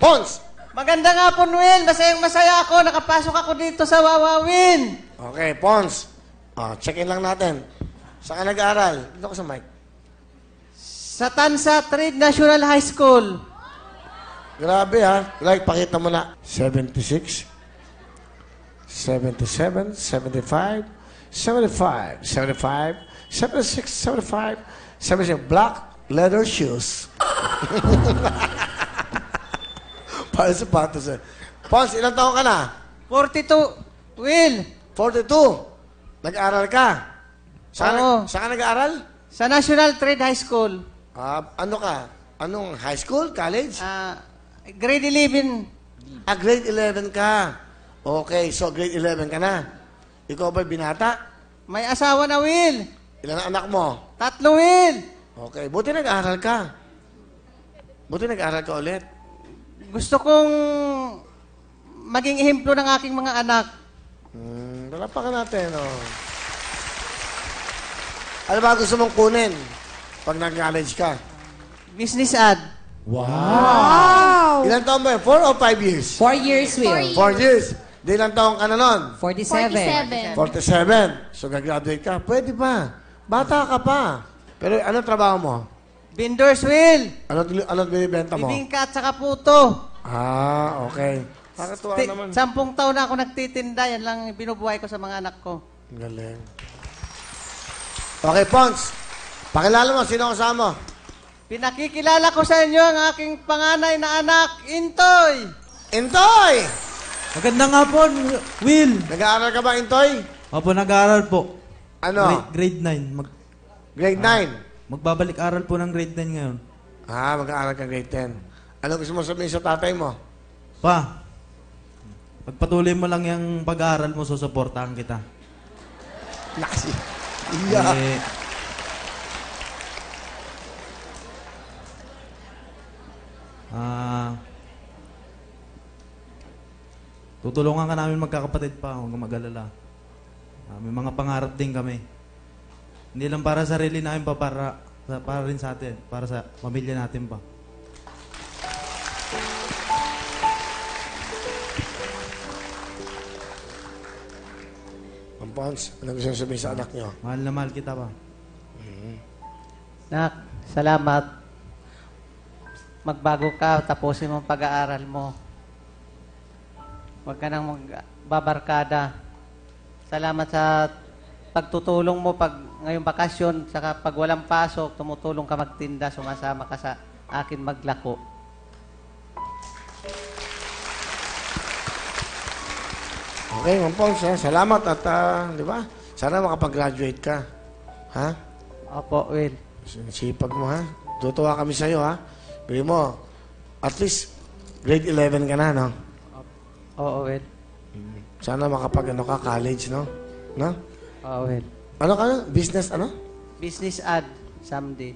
Pons! Maganda nga po, Will. Masayang-masaya ako. Nakapasok ako dito sa Wawawin. Okay, Pons. Check-in lang natin. Saan ka nag-aaral? Dito ko sa mic. Sa Tansa Trade National High School. Grabe ha. Like, pakita mo na. 76, 77, 75, 75, 75, 76, 75, 76. Black leather shoes. Para sapatos eh. Pons, ilang taon ka na? 42, Will. 42. Nag-aaral ka? Oo. Saan ka nag-aaral? Sa National Trade High School. Ano ka? Anong high school? College? Grade 11. Grade 11 ka. Okay, so grade 11 ka na. Ikaw ba binata? May asawa na, Will. Ilan ang anak mo? 3, Will. Okay, buti nag-aaral ka. Buti nag-aaral ka ulit. Gusto kong maging ehemplo ng aking mga anak. Dalapakan natin, oh. Ano ba gusto mong kunin pag nag-college ka? Business ad. Wow! Ilan taon ba yun? 4 or 5 years? 4 years, Will. 4 years. Di ilang taon ka na nun? 47. 47. So, gagraduate ka. Pwede pa. Bata ka pa. Pero ano trabaho mo? Vendors, Will. Ano binibenta mo? Bibingka at saka puto. Okay. Nakatuwa naman. 10 taon na ako nagtitinda. Yan lang binubuhay ko sa mga anak ko. Galing. Okay, Pons. Pakilala mo. Sino kasama mo? Pinakikilala ko sa inyo ang aking panganay na anak, Intoy. Intoy! Maganda nga po, Will. Nag-aaral ka ba, Intoy? Opo, nag-aaral po. Ano? Grade 9. Grade 9? Magbabalik aral po ng grade 9 ngayon. Mag-aaral ka grade 10. Ano gusto mo sabihin sa tatay mo? Pa, pagpatuloy mo lang yung pag-aaral mo, susuportahan kita. Nasi. Eh, tutulungan ka namin magkakapatid pa, huwag kang mag-alala. May mga pangarap din kami. Hindi lang para sa sarili namin pa, para rin sa atin, para sa pamilya natin pa. Pons, ano gusto sabihin sa anak nyo? Mahal na mahal kita pa. Nak, salamat. Magbago ka, tapusin mo ang pag-aaral mo. Huwag ka nang magbabarkada. Salamat sa pagtutulong mo pag ngayong bakasyon, saka pag walang pasok, tumutulong ka magtinda, sumasama ka sa akin maglako. Okay, Pons, salamat at, di ba? Sana makapag-graduate ka. Ha? Opo, Will. Sipag mo, ha? Tutuwa kami sa'yo, ha? Bili mo, at least, grade 11 ka na, no? Oo, Will. Sana makapag, college, no? No? Oo, Will. Ano ka? Business, ano? Business ad, someday.